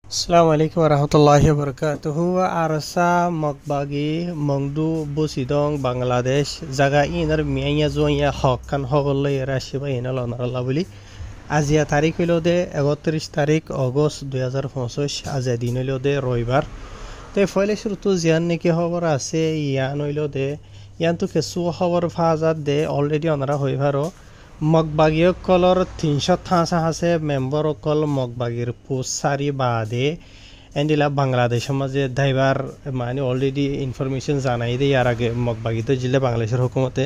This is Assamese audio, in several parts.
Assalamu alaikum warahmatullahi wabarakatuh. Arsa Mokbagi Mongdu Busidong Bangladesh Zaga inar mianya zonya hokkan hogolle rashiba inal onarallah boli আজিয়া তারিখ হইল দে ৩১ তারিখ অগস্ট ২০২৫ আজিয়া দিন হইল দে রবিবার। তো ফলে শুরুতো জিয়ান নাকি খবর আছে ইয়ান হইল দে ইয়ান তো কিছু খবর ফাজাত দে অলরেডি অনারা হইবারও মগবাগীসকলৰ ৩৫০ আছে মেম্বৰ অকল মগবাগীৰ পোষ্ট চাৰি বাদে এন্ডিলা বাংলাদেশের মাঝে দাইবার মানে অলরেডি ইনফরমেশন জানাই দে ইয়ার আগে মগবাগীতে জিল্লা বাংলাদেশের হুকুমতে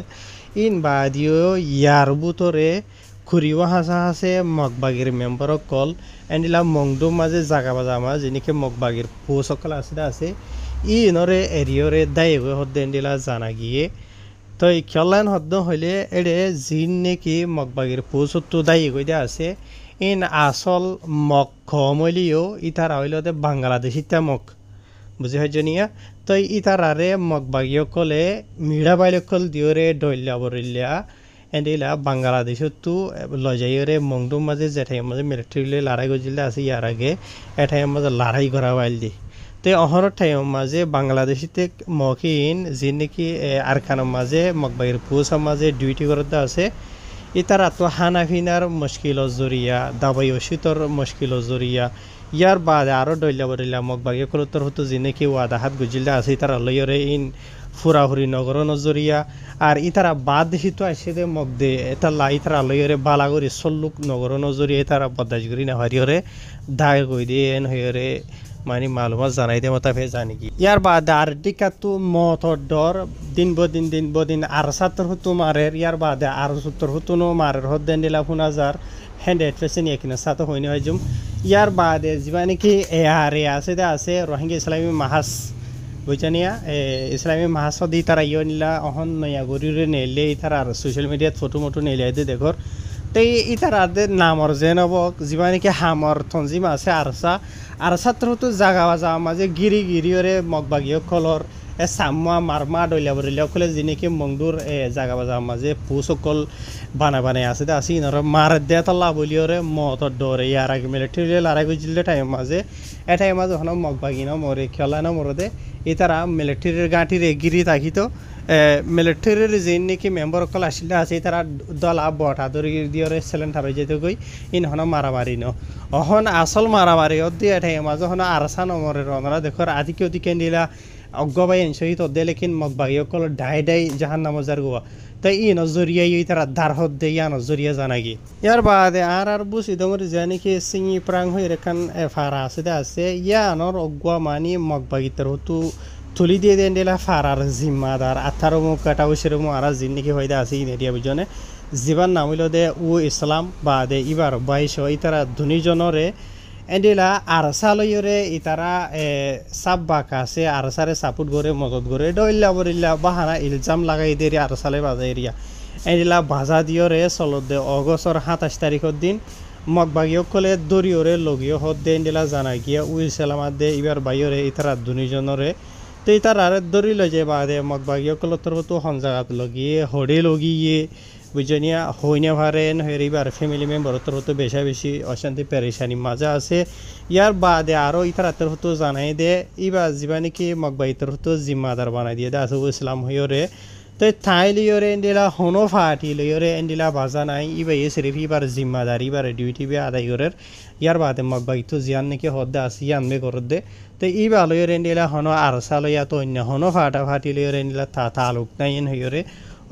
ইন বাদিও ইয়ার বুতরে খুরিও হাসা আছে মগবাগীর মেম্বার অকল এন্ডিলা মংডু মাঝে জাগা বাজা মাঝ যেনিকে মগবাগীর পোষ্ট অকল আছে ই ইনরে এরিয়রে দায় হদ্দে এন্ডিলা জানা গিয়ে তো এই খেলান হদ্দ হইলে এড়ে জিন নাকি মগবাগীর পোষত্তু দায়ী কইতে আছে ইন আসল মগ খমলিও ইতারা হইলতে বাংলাদেশিতা মগ বুঝি হজনিয়া তো ইতারারে মগবাগীসকলে মিড়া বাইলকল দিওরে ডইল্লা বরিল্লা এন্ডিলা বাংলাদেশতো লজাইরে মংডুম মাঝে জেঠাই মাঝে মিলিটারি লড়াই গজিল্লা আছে ইয়ার আগে এঠাই মাঝে লড়াই করা বাইল দি তে অহর ঠাইম মাঝে বাংলাদেশিতে মকিন যে নাকি আরখানোর মাঝে মগবাগীর পোষার মাঝে ডিউটি করতে আছে ইতারা তো হানাফিনার মুশকিল জরিয়া দাবাই ওষুধর মুশকিল জরিয়া ইয়ার বাদে আরও ডইলা বরিলা মগবাগী কলতর হতো যে নাকি ওয়াদা হাত গুজিল্লা আছে ইতারা লইরে ইন ফুরাহুরি নগর নজরিয়া আর ইতারা বাদ দেশি তো আসে দে মগ দে এটা ইতারা লইরে বালাগরি সল্লুক নগর নজরিয়া ইতারা বদাজগরি না হরিয়রে দায় কই দিয়ে এন হইরে মানে মালুমাত জানাই দে মতা ফে জানি কি ইয়ার বাদ আর টিকাতু মতর ডর দিন বদিন আর সাতর হতো মারের ইয়ার বাদে আর সত্তর হতো নো মারের হদ দেন দিলা ফুনাজার হ্যান্ডেড ফেসেন এখানে সাথে হইনি হয় জুম ইয়ার বাদে যিবা নাকি আছে রোহিঙ্গা ইসলামী মাহাস বুঝানিয়া ইসলামী মাহাস দি তারা ইয় নিলা অহন নয়া গরিরে নেলে তারা আর সোশ্যাল মিডিয়াত ফটো মটো নেলে দে দেখর তাই ইতারাদের নামর জেনবক যিবা নাকি হামর থঞ্জিম আছে আরসা তো জাগা বাজা মাঝে গিরিওরে মগবাগীয় কলর সাম্মা মারমা ডইলা বরিলা কলে যিনিকে মংডুর জাগা বাজা মাঝে পুসকল বানাই আছে দে আসি ইনর মার দে তল্লা বলিওরে মতর ডরে ইয়ার আগে মিলিটারি লড়াই গজিলে টাইম মাঝে এটাই মাঝে হন মগবাগী ন মরে খেলা ন মরদে ইতারা মিলিটারির গাঁটিরে গিরি থাকিত মিলিটারির যে নাকি মেম্বার অকল আসলে আছে তারা দলা বটা ধরে দিয়ে সিলিন্ডার হয়ে যেতে গই ইন হন মারামারি ন অহন আসল মারামারি অদি এঠাই মাঝে হন আরসা নমরের অনরা দেখর আদিকে ওদিকে নিলা অজ্ঞবাই সহিত অদে লেকিন মগবাগী অকল ডাই জাহান নামজার গোয়া তাই ই নজরিয়া ই তারা দার হদ্দে ইয়া নজরিয়া জানাগি ইয়ার বাদে আর বুঝি দমর জানি কি সিঙি প্রাং হয়ে রেখান ফারা আছে ইয়া আনর অজ্ঞা মানি মগবাগীতের হতু তুলি দিয়ে দেন দিলা ফারার জিম্মাদার আঠারো মুখ কাটা সেরকম আর জিন নাকি হয়তো আছে ইনেরিয়া বুঝনে জীবান নাম হইল দে ও ইসলাম বা দে ইবার 22 ইতারা ধনীজনরে এন্ডিলা আরসা লইরে ইতারা সাব্বাক আছে আরসারে সাপোর্ট করে মদত করে ডইল্লা বরিল্লা বাহানা ইলজাম লাগাই দিয়ে আরসালে বাজা এরিয়া এন্ডিলা ভাজা দিয়রে চলত দে অগস্টর 27 তারিখের দিন মগবাগীসকলে দরিয়রে লগীয় হদ দে এন্ডিলা জানা গিয়া ও ইসলামাত দে ইবার বাইরে ইতারা ধনীজনরে তো তার আর দরি লই যায় বাদে মগবাগীসকলের তরফতো সঞ্জাগাত লগিয়ে হরে লগিয়ে বুঝনিয়া হইনে ভারেন হেরিবার ফ্যামিলি মেম্বার তরফতো বেশি অশান্তি পেরেশানি মাজা আছে ইয়ার বাদে আরও ইতার তরফতো জানাই দে ইবা যিবা নাকি মগবাগী তরফতো জিম্মাদার বানাই দিয়ে দে আছে ইসলাম হইরে তো ঠাই লইরে এন্ডিলা হনো ফাটি লইরে এন্ডিলা বাজা নাই ইবা সিরিফ ইবার জিম্মাদার ইবার ডিউটি বে আদায় করে ইয়ার বাদে মগবাগী তো জিয়ান নাকি হদ্দে আছে ইয়ান বে করে দে তো ইবা লইরে এন্ডিলা হনো আরসা লইয়া তো অন্য হনো ফাটি লইরে এন্ডিলা তালুক নাই হইরে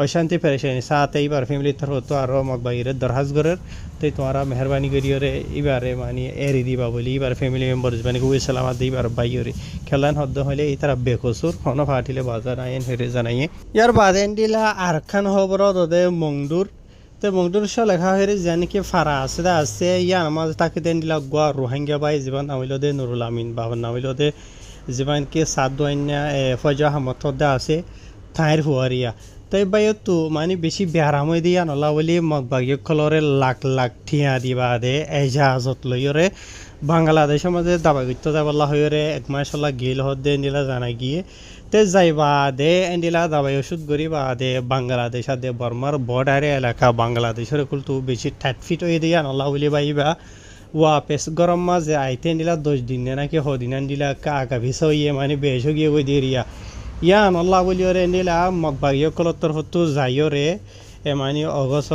অশান্তি পেরেশানি সাথে এইবার ফ্যামিলির তরফতো আরও মগবাগীরে দরহাজ করের তো তোমারা মেহরবানি করিয়রে এবারে মানে এরি দিবা বলি এবার ফ্যামিলি মেম্বার মানে গুই সালামাত দিবার বাইরে খেলান হদ্দ হলে এই তারা বেকসুর হনো ফাটিলে বাজার আইন হেরে জানাইয়ে ইয়ার বাদে এন্ডিলা আরখান খবর দে মংডুর তো মংডুর সহ লেখা হয়ে জানি কি ফারা আছে ইয়ার মাঝ তাকে দেন্ডিলা গোয়া রোহিঙ্গা বাই জীবন নামিল দে নুরুল আমিন বাবার নামিল দে জীবন কি সাদ ফজা আহমদ আছে ঠাইর হুয়ারিয়া তাই বাইও তো মানে বেশি বেহারাময় দিয়া নলা বলি মগবাগীসকলরে লাখ ঠিয়া দিবা দে এজাজত লইরে বাংলাদেশের মাঝে দাবা গিত যাবলা হইরে এক মাসলা গিল হদে নিলা জানা গিয়ে তে যাইবা দে এন্ডিলা দাবাই ওষুধ গরি বা দে বাংলাদেশ দে বর্মার বর্ডারে এলাকা বাংলাদেশের কুলতু বেশি 30 ফিট হয়ে দিয়া নলা বলি বাইবা ওয়াপেস গরম মাঝে আইতে দিলা 10 দিন নাকি হদিনান দিলা কাকা ভিসা ইয়ে মানে বেশ গিয়ে ওই দিরিয়া ইয়া আল্লাহ বলি ওরে দিলা মগবাগিও কলত্তর হতো যাইও রে মানে অগস্ট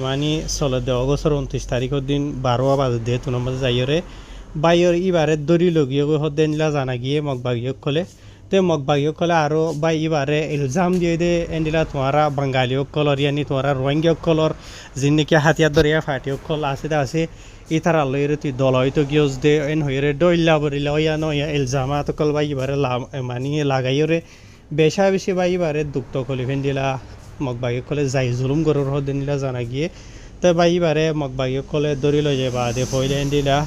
মানে চলতে অগস্টর 29 তারিখের দিন 12 বাজে দিয়ে 2 নম্বর যাইও রে বাইর ইবারে দড়ি লগিয়ে হদ্দেন দিলা জানা গিয়ে মগবাগিও কলে তে মগবাগিও কলে আরো বাই ইবারে ইলজাম দিয়ে দে এন্ডিলা তোমারা বাঙালিও কলর ইয়ানি তোমারা রোহিঙ্গা কলর যিনিকে হাতিয়ার দরিয়া ফাটিও কল আছে ইতারা লইরে তুই দল হয়তো গিয়স দে এন হইরে ডইলা বরিলা ওয়া নয়া ইলজামাত কল বাই ইবারে মানে লাগাইরে বেশা বেশি বাই ইবারে দুক্ত কলি ফেন্ডিলা মগবাগিও কলে যাই জুলুম গরর হদ্দেন দিলা জানা গিয়ে তে বাই ইবারে মগবাগিও কলে দড়ি লই যায় বাদে ফইলে এন্ডিলা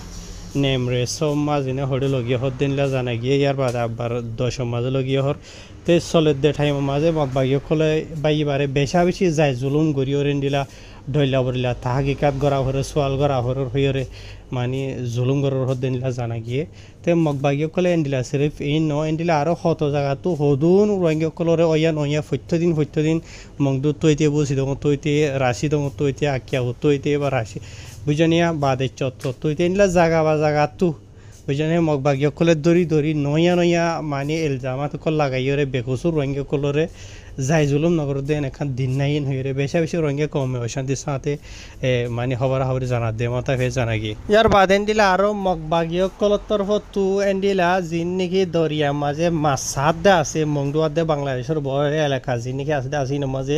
নেমরে সব মাঝিনে হড়ে লগিয়ে হর দিনলা জানা গিয়ে ইয়ার বাদে আবার 10 মাঝে লগিয়ে হর তে চলের দে ঠাইম মাঝে মগবাগিও কলে বাইবারে বেশা বেশি যায় জুলুম গড়িয়ে রেন্ডিলা ডইলা বরিলা তাহাকিকাত গড়া হরে সোয়াল গড়া হরে হইরে মানে জুলুম গড়র হর দিনলা জানা গিয়ে তে মগবাগিও কলে এন্ডিলা সিরিফ এই ন এন্ডিলা আরো হত জায়গা তো হদুন রোহিঙ্গা কলরে অয়া নয়া ফত্যদিন মংদু তৈতে বসি দং তৈতে রাশি দং তৈতে আকিয়া তৈতে বা রাশি বুঝনিয়া বাদে চত এনলা জাগা বা জাগা তু বুঝনে মগবাগিও কলে দড়ি নয়া মানে এলজামাত কল লাগাইরে বেকসুর রোহিঙ্গা কলরে যাই জুলুম নগর দেন এখন দিন নাইন হইরে বেশা বেশি রোহিঙ্গা কমে অশান্তির সাথে মানে খবরাখবরি জানা দে মাথা ফে জানা গিয়ে ইয়ার বাদ এন্ডিলা আরো মগবাগিও কলর তরফ তু এন্ডিলা যিন নাকি দরিয়া মাঝে মাছ সাত দে আছে মংদুয়ার দে বাংলাদেশের বড় এলাকা যিন নাকি আছে আসি মাঝে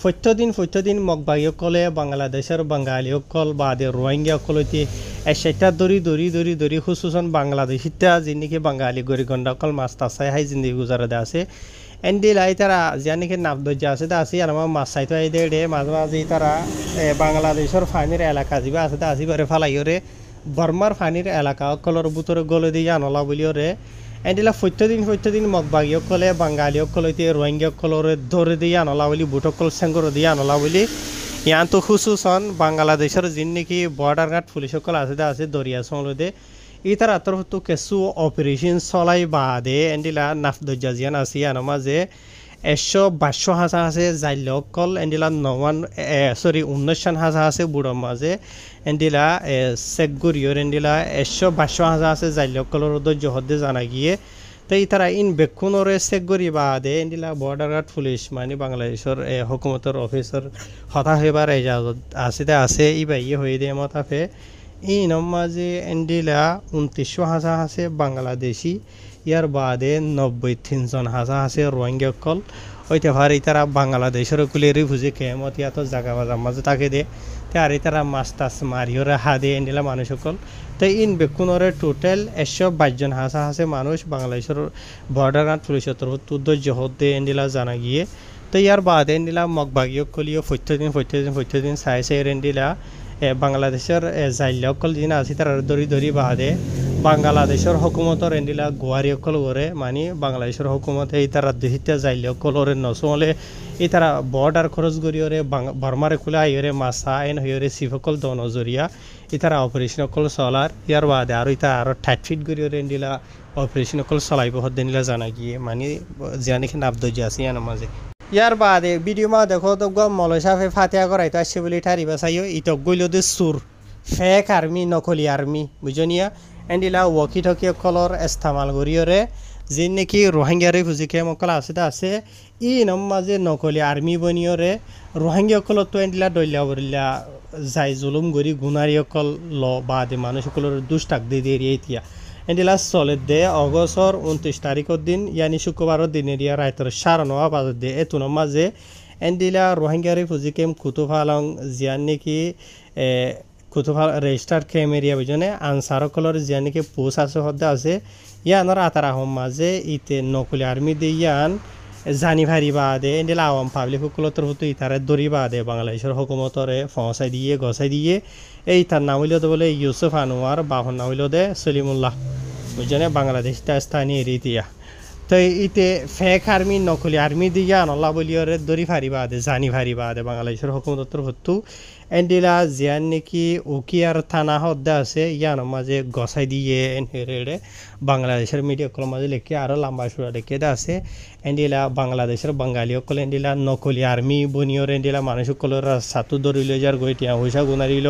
ফত্যদিন মগবাগিও কলে বাংলাদেশের বাঙালিও কল বাদে রোহিঙ্গা কলতে সেটা দড়ি হুসুসন বাংলাদেশিটা যিন নাকি বাঙালি গরিগন্ডা কল মাছ তাছাই হাই জিন্দি গুজারাদে আছে এন্ডি লাই তারা যানিকে নাবদর্য আছে আছে আর আমার মাছ চাইতো এই দে মাঝে তারা বাংলাদেশের ফানির এলাকা যাবে আছে আসিবারে ফালাইরে বর্মার ফানির এলাকা কলর বুতরে গলে দিয়ে আনলা বলিওরে এন্ডিলা ফত্যদিন মগবাগিও কলে বাঙালিও কলতে রোহিঙ্গা কলরে ধরে দিয়ে আনলা বলি বুটকল সেঙ্গর দিয়ে আনলা বলি ইয়ান তো খুসুসন বাংলাদেশের যিন নাকি বর্ডার গার্ড পুলিশ সকল আছে দরিয়া সংলদে ইতার তরফ তো কিছু অপারেশন চলাই বাদে এন্ডিলা নাফদর্জা জিয়ান আছে আনো মাঝে 122 হাজার আছে জাইলক কল এন্ডিলা 19 হাজার আছে বুড়ো মাঝে এন্ডিলা সেগুরিয়র এন্ডিলা 122 হাজার আছে জাইলক কলর ধৈর্য হদ্দে জানা গিয়ে তাই তারা ইন বেক্ষণরে সেগুরি বাদে এন্ডিলা বর্ডার গার্ড পুলিশ মানে বাংলাদেশের হুকুমতের অফিসার হতা হইবার এজাজত আছে ইবাই হয়ে দিয়ে মাথাফে এই নমাজে এন্ডিলা 29 হাজার আছে বাংলাদেশি ইয়ার বাদে 93 হাজার আছে রোহিঙ্গা কল ওইতে ভার তারা বাংলাদেশের কুলে রিফিউজি কেমত ইয়াত জাগা বাজার মাঝে তাকে দে আর তারা মাস্টাস মারিওরে হাদে এন্ডিলা মানুষ সকল তাই ইন বেকুনরে টোটাল 122 হাজার আছে মানুষ বাংলাদেশের বর্ডার গার্ড পুলিশের তরফ তুদ্দ জহদে এন্ডিলা জানা গিয়ে তো ইয়ার বাদে এন্ডিলা মগবাগিও কলিও ফত্যদিন চাই এন্ডিলা বাংলাদেশের জাইলকল যিনি আছে তার দড়ি বাদে বাংলাদেশের হুকুমতর এন্ডিলা গুয়ারি অকল করে মানে বাংলাদেশের হুকুমতে এই তারা দুহিতা জাইলকল ওরে নচলে এই তারা বর্ডার খরচ করিওরে বর্মারে খোলা আইরে মাছা এন হইরে সিফকল দন জরিয়া এই তারা অপারেশন অকল চলার ইয়ার বাদে আর এটা আরো 30 ফিট করিওরে এন্ডিলা অপারেশন অকল চলাইব হদ্দিনলা জানা গিয়ে মানে জানিকে নাবদর্য আছে ইয়ার মাঝে ইয়ার বাদে ভিডিও মা দেখো তো মলসাফে ফাতিয়া করাইতো আসছে বলে ঠারিবা চাইও ইটক গইল দে সুর ফেক আর্মি নকলি আর্মি বুঝনিয়া এন্ডিলা ওয়াকি টকি কলর ইস্তেমাল করিওরে যিন নাকি রোহিঙ্গা রিফিউজি কেমকল আছে ই নম মাঝে নকলি আর্মি বনিওরে রোহিঙ্গা কল তো এন্ডিলা দইলা বরিলা যাই জুলুম গরি গুনারি অকল ল বাদে মানুষ সকলের দুষ্টাক দিয়ে এতিয়া এন্ডিলা চলে দে অগস্টর 29 তারিখের দিন ইয়ানি শুক্রবারের দিনের ইয়া রাইতর 9:30 বাজে দে এতুন মাঝে এন্ডিলা রোহিঙ্গা রিফিউজি কেম কুতুফালং জিয়ান নাকি কুতুফাল রেজিস্টার কেম এরিয়া বুঝনে আনসার কলর জিয়ান নাকি পোস্ট আছে হদ্দে আছে ইয়ানোর আতারা হম মাঝে ইতে নকলি আর্মি দিয়ে ইয়ান জানি ভারি বাদে এন্ডিলা আওয়াম পাবলিক সকলের তরফ ইতারে দড়ি বাদে বাংলাদেশের হুকুমতরে ফসাই দিয়ে গসাই দিয়ে এই তার নাম হইল বলে ইউসুফ আনোয়ার বাহন নাম হইল দে সলিমুল্লাহ বুঝনে বাংলাদেশটা স্থানীয় রীতিয়া তো ইতে ফেক আর্মি নকলি আর্মি দিয়া আনল্লা বলিওরে দড়ি ফারি বাদে জানি ভারি বাদে বাংলাদেশের হুকুমতর হতু এন্ডিলা জিয়ান নাকি উকিয়ার থানা হদ্দা আছে ইয়ানোর মাঝে গসাই দিয়ে হেরে বাংলাদেশের মিডিয়া কলের মাঝে লিখে আরও লম্বা সুরা লিখে আছে এন্ডিলা বাংলাদেশের বাঙালি সকল এন্ডিলা নকলি আর্মি বনিয়র এন্ডিলা মানুষ সকলের সাতু ধরিল যার গইটিয়া পয়সা গুনারিল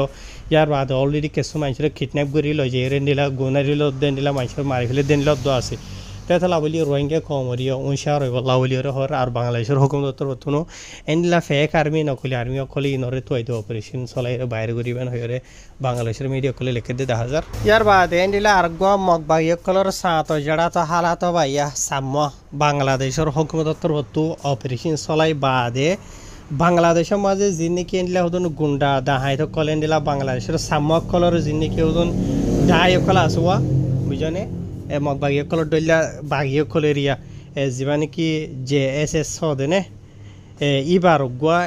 ইয়ার বাদে অলরেডি কিছু মানুষের কিডন্যাপ করিল যে এন্ডিলা গুনারিল দেন্ডিলা মানুষের মারি ফেলে দেন্ডিল আছে তেথা লাবলি রোহিঙ্গা কমরিয়া উনসা রইব লাবলিয়র হর আর বাংলাদেশের হুকুম দত্তর বতুনো এন্ডিলা ফেক আর্মি নকলি আর্মি অকলে ইনরে তুয়াইতে অপারেশন চলাই বাইরে করিবেন হয়ে বাংলাদেশের মিডিয়া কলে লিখে দে 10,000 ইয়ার বাদে এন্ডিলা আর গো মগবাই কলর সাত জড়া তো হালাত বাইয়া সাম্য বাংলাদেশের হুকুম দত্তর বতু অপারেশন চলাই বাদে বাংলাদেশের মাঝে যিনি এন্ডিলা হদন গুন্ডা দাহাই তো কলে এন্ডিলা বাংলাদেশের সাম্য কলর যিনি হদন দাহাই কলা আসুয়া বুঝনে মগবাগিয়া কলর ডইলা বাগিয়া কলেরিয়া যিমান কি যে এস হদেনে ইবার গুয়া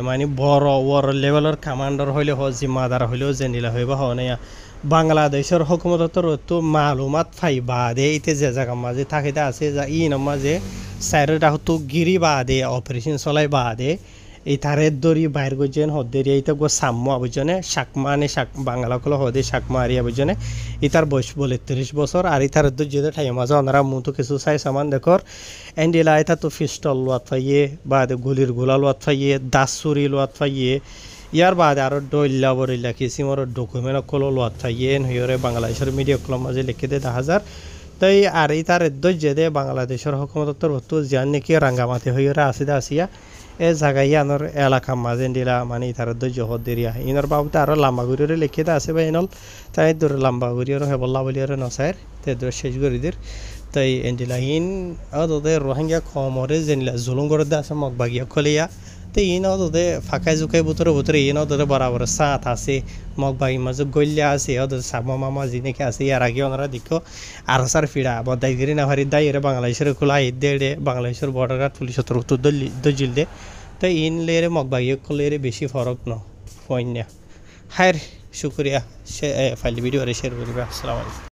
মানে বড় লেভেলের কামান্ডার হইলে হ জিম্মাদার হইলেও জেনিলা হইবা হনে বাংলাদেশের হুকুমতর তো মালুমাত ফাই বাদে ইতে যে জায়গা মাঝে থাকিতে আছে যা মাঝে সাইডটা হতো গিরি বাদে অপারেশন চলাই বাদে এই তারে দরি বাইর গজেন হদেরি এইটা গো সাম্য আবজনে শাকমানে শাক বাংলা কল হদে শাকমা আরিয়া আবজনে ইতার বয়স বলে 30 বছর আর ইতার যেটা ঠাই মাঝে ওনারা মুতো কিছু চাই সামান দেখর এন্ডিলা এটা তো পিস্টল লোয়াত ফাইয়ে বাদে গুলির গোলা লোয়াত ফাইয়ে দাসুরি লোয়াত ফাইয়ে ইয়ার বাদে আরো ডইল্লা বরিল্লা কিসিমর ডকুমেন্ট কলো লোয়াত ফাইয়ে হইরে বাংলাদেশের মিডিয়া কলম মাঝে লিখে দে 10,000 তাই আর ইতার দজ্জে দে বাংলাদেশের হুকুমতর হতো জান নাকি রাঙ্গামাতি হইরে আসিদা আসিয়া এ জায়গায় আনোর এলাকা মাঝে দিলা মানে তার ধৈর্য হদিয়া ইনর বাবুতে আরো লম্বা গুড়িরে লিখিতে আছে বা ইনল তাই দূর লম্বা গুড়িয়ে হেবল্লা বলিয়ারে নসায়ের তে দূর শেষ গরিদের তাই এন্ডিলা ইন ওদের রোহিঙ্গা কমরে জেনিলা জুলুম করে আছে মগবাগিয়া খলিয়া তো ইন ওদের ফাঁকাই জুকাই বুতরে ইন ওদের বরাবর সাথ আছে মগবাগি মাঝে গল্যা আছে ওদের সামা মামা জিনেকে আছে ইয়ার আগে ওনারা দেখো আর সার ফিরা বদাইগিরি না হারি দাই এর বাংলাদেশের খোলা দে বাংলাদেশের বর্ডার গার্ড পুলিশ তো দজিল দে তো ইন লেরে মগবাগি খলেরে বেশি ফরক ন ফয়না হায় শুক্রিয়া ফাইল ভিডিও শেয়ার করিবা আসসালামু আলাইকুম।